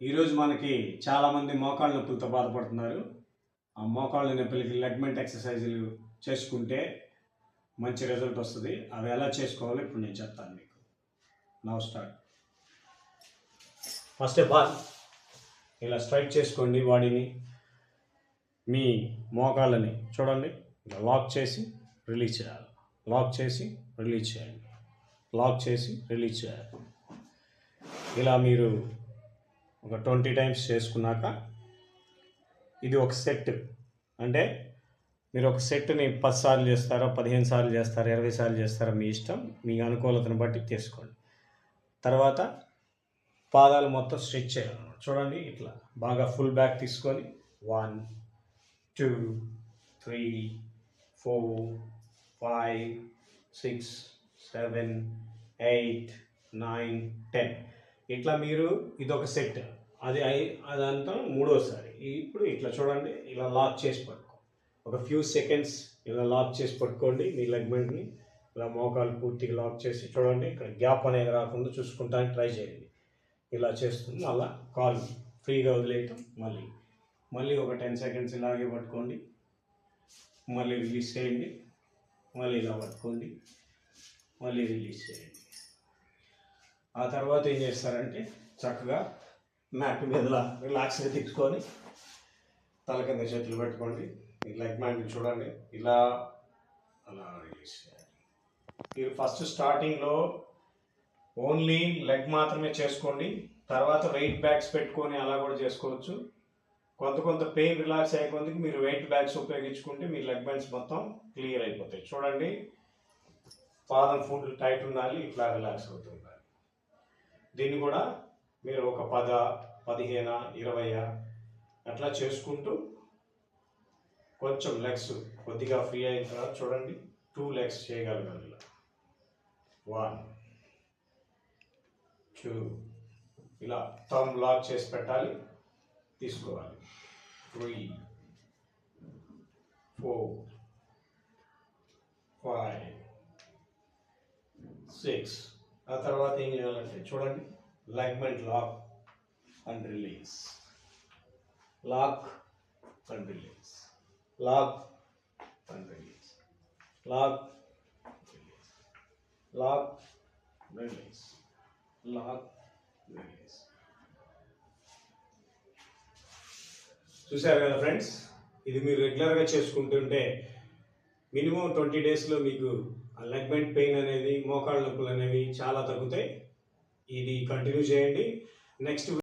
ఈరోజు మనకి చాలామంది మోకాళ్ళ నొప్పులతో బాధపడుతున్నారు. ఆ మోకాళ్ళ నొప్పులకి లెగ్మెంట్ ఎక్సర్సైజులు చేసుకుంటే మంచి రిజల్ట్ వస్తుంది. అవి ఎలా చేసుకోవాలో ఇప్పుడు నేను చెప్తాను మీకు. Now start. First of all ఇలా స్ట్రైట్ చేసుకోండి బాడీని. మీ మోకాళ్ళని చూడండి, ఇలా లాక్ చేసి రిలీజ్ చేయాలి. లాక్ చేసి రిలీజ్ చేయండి. లాక్ చేసి రిలీజ్ చేయాలి. ఇలా మీరు ఒక 20 టైమ్స్ చేసుకున్నాక ఇది ఒక సెట్. అంటే మీరు ఒక సెట్ని 10 సార్లు చేస్తారా, 15 సార్లు చేస్తారా, 20 సార్లు చేస్తారా, మీ ఇష్టం. మీ అనుకూలతను బట్టి తీసుకోండి. తర్వాత పాదాలు మొత్తం స్ట్రెచ్ చేయాలన్నమాట. చూడండి, ఇట్లా బాగా ఫుల్ బ్యాక్ తీసుకొని 1 2 3 4 5 6 7 8 9 10 ఇట్లా మీరు ఇదొక సెట్. అదంతా మూడోసారి. ఇప్పుడు ఇట్లా చూడండి, ఇలా లాక్ చేసి పట్టుకో. ఒక ఫ్యూ సెకండ్స్ ఇలా లాక్ చేసి పట్టుకోండి. మీ లెగ్మెంట్ని ఇలా మోకాలు పూర్తిగా లాక్ చేసి చూడండి. ఇక్కడ గ్యాప్ అనేది రాకుండా చూసుకుంటానికి ట్రై చేయండి. ఇలా చేస్తుంది. అలా కాలు ఫ్రీగా వదిలేయటం. మళ్ళీ ఒక 10 సెకండ్స్ ఇలాగే పట్టుకోండి. మళ్ళీ రిలీజ్ చేయండి. మళ్ళీ ఇలా పట్టుకోండి. మళ్ళీ రిలీజ్ చేయండి. ఆ తర్వాత ఏం చేస్తారంటే చక్కగా మ్యాట్ మీద రిలాక్స్గా తీసుకొని తల కింద చేతులు పెట్టుకోండి. ఈ లెగ్ మ్యాట్ని చూడండి, ఇలా అలా రిలీజ్ చేయాలి. మీరు ఫస్ట్ స్టార్టింగ్లో ఓన్లీ లెగ్ మాత్రమే చేసుకోండి. తర్వాత వెయిట్ బ్యాగ్స్ పెట్టుకొని అలా కూడా చేసుకోవచ్చు. కొంత పెయిన్ రిలాక్స్ అయ్యే కొద్దికి మీరు వెయిట్ బ్యాగ్స్ ఉపయోగించుకుంటే మీ లెగ్ బెండ్స్ మొత్తం క్లియర్ అయిపోతాయి. చూడండి, పాదం ఫుల్ టైట్ ఉండాలి, ఇట్లా రిలాక్స్ అవుతుంది. దీన్ని కూడా మీరు ఒక 10, 15, 20 అట్లా చేసుకుంటూ కొంచెం లెగ్స్ కొద్దిగా ఫ్రీ అయిన తర్వాత చూడండి 2 లెగ్స్ చేయగలగాలి. ఇలా 1 2 ఇలా థంబ్ లాక్ చేసి పెట్టాలి, తీసుకోవాలి. 3 4 5 6 ఆ తర్వాత ఏం చేయాలంటే చూడండి, ligament lock and release, lock and release, lock and release, lock release, lock release, lock release. చూసారు కదా ఫ్రెండ్స్, ఇది మీరు రెగ్యులర్గా చేసుకుంటుంటే మినిమం 20 డేస్లో మీకు ఆ లెగ్మెంట్ పెయిన్ అనేది, మోకాళ్ళ నొప్పులు అనేవి చాలా తగ్గుతాయి. ఇది కంటిన్యూ చేయండి. నెక్స్ట్